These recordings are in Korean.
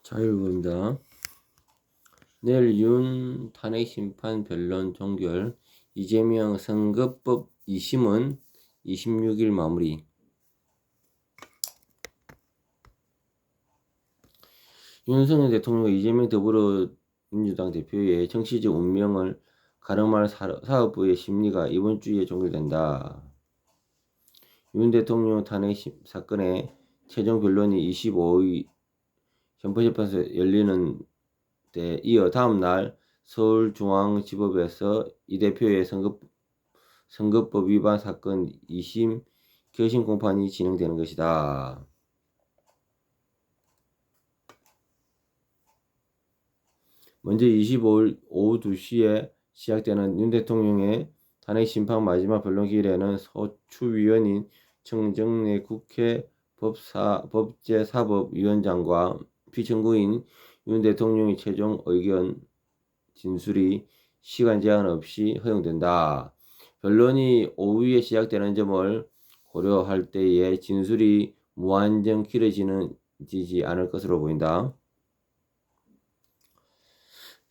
자율부입니다. 내일 윤 탄핵심판 변론 종결, 이재명 선거법 2심은 26일 마무리. 윤석열 대통령과 이재명 더불어민주당 대표의 정치적 운명을 가름할 사법부의 심리가 이번 주에 종결된다. 윤 대통령 탄핵 사건의 최종 변론이 25일 현포재판소에서 열리는 데 이어 다음 날 서울중앙지법에서 이 대표의 선거법 위반 사건 2심 결심 공판이 진행되는 것이다. 먼저 25일 오후 2시에 시작되는 윤 대통령의 탄핵 심판 마지막 변론 기일에는 소추위원인 청정래 국회 법제사법위원장과 피청구인 윤 대통령의 최종 의견 진술이 시간 제한 없이 허용된다. 변론이 오후에 시작되는 점을 고려할 때에 진술이 무한정 길어지지 않을 것으로 보인다.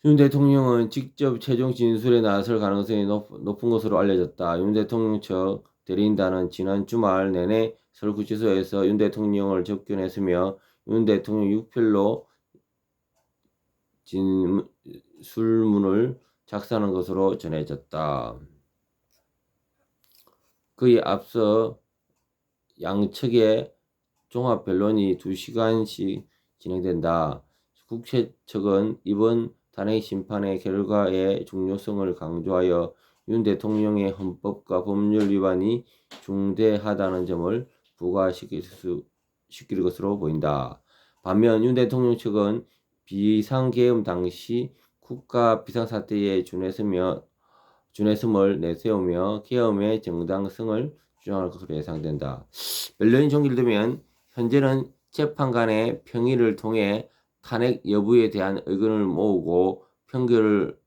윤 대통령은 직접 최종 진술에 나설 가능성이 높은 것으로 알려졌다. 윤 대통령 측 대리인단은 지난 주말 내내 서울구치소에서 윤 대통령을 접견했으며 윤 대통령 6필로 진술문을 작성한 것으로 전해졌다. 그에 앞서 양측의 종합변론이 2시간씩 진행된다. 국회 측은 이번 탄핵 심판의 결과의 중요성을 강조하여 윤 대통령의 헌법과 법률 위반이 중대하다는 점을 부각시킬 것으로 보인다. 반면 윤 대통령 측은 비상계엄 당시 국가 비상사태에 준했음을 내세우며 계엄의 정당성을 주장할 것으로 예상된다. 변론이 종결되면 현재는 재판관의 평의를 통해 탄핵 여부에 대한 의견을 모으고 평결을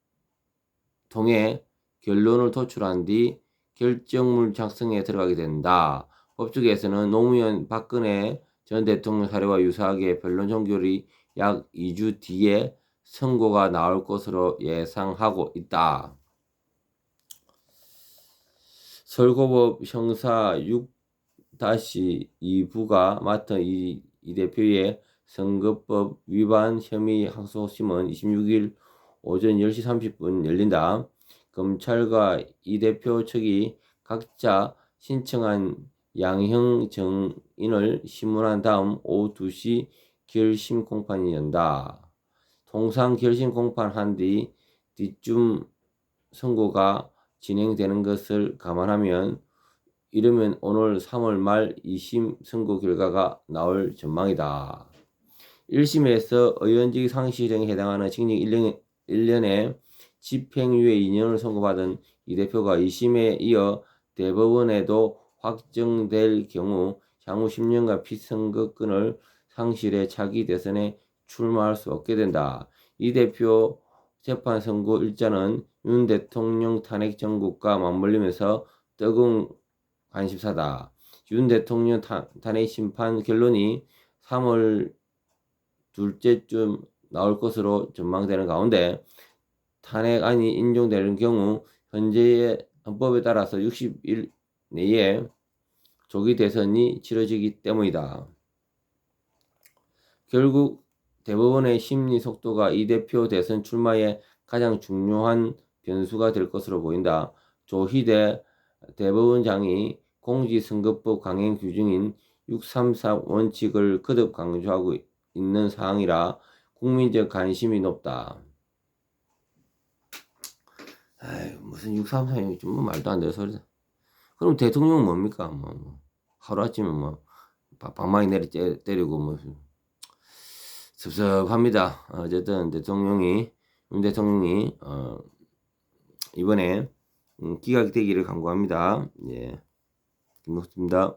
통해 결론을 도출한 뒤 결정문 작성에 들어가게 된다. 법조계에서는 노무현 박근혜 전 대통령 사례와 유사하게 변론 종결이 약 2주 뒤에 선고가 나올 것으로 예상하고 있다. 서울고법 형사 6-2부가 맡은 이 대표의 선거법 위반 혐의 항소심은 26일 오전 10시 30분 열린다. 검찰과 이 대표 측이 각자 신청한 양형 정인을 심문한 다음 오후 2시 결심 공판이 연다. 통상 결심 공판한 뒤쯤 선고가 진행되는 것을 감안하면 이르면 오늘 3월 말 2심 선고 결과가 나올 전망이다. 1심에서 의원직 상실형에 해당하는 징역 1년에 집행유예 2년을 선고받은 이 대표가 2심에 이어 대법원에도 확정될 경우 향후 10년간 피선거권을 상실해 차기 대선에 출마할 수 없게 된다. 이 대표 재판 선고 일자는 윤 대통령 탄핵 정국과 맞물리면서 뜨거운 관심사다. 윤 대통령 탄핵 심판 결론이 3월 둘째쯤 나올 것으로 전망되는 가운데 탄핵안이 인용되는 경우 현재의 헌법에 따라서 60일 내에 조기 대선이 치러지기 때문이다. 결국 대법원의 심리 속도가 이 대표 대선 출마에 가장 중요한 변수가 될 것으로 보인다. 조희대 대법원장이 공직선거법 강행 규정인 633 원칙을 거듭 강조하고 있는 사항이라 국민적 관심이 높다. 무슨 633이 좀 말도 안 되는 소리다. 그럼 대통령은 뭡니까? 하루아침에 방망이 내리 때리고 섭섭합니다. 어쨌든 윤 대통령이 이번에 기각되기를 간구합니다. 예, 김덕수입니다.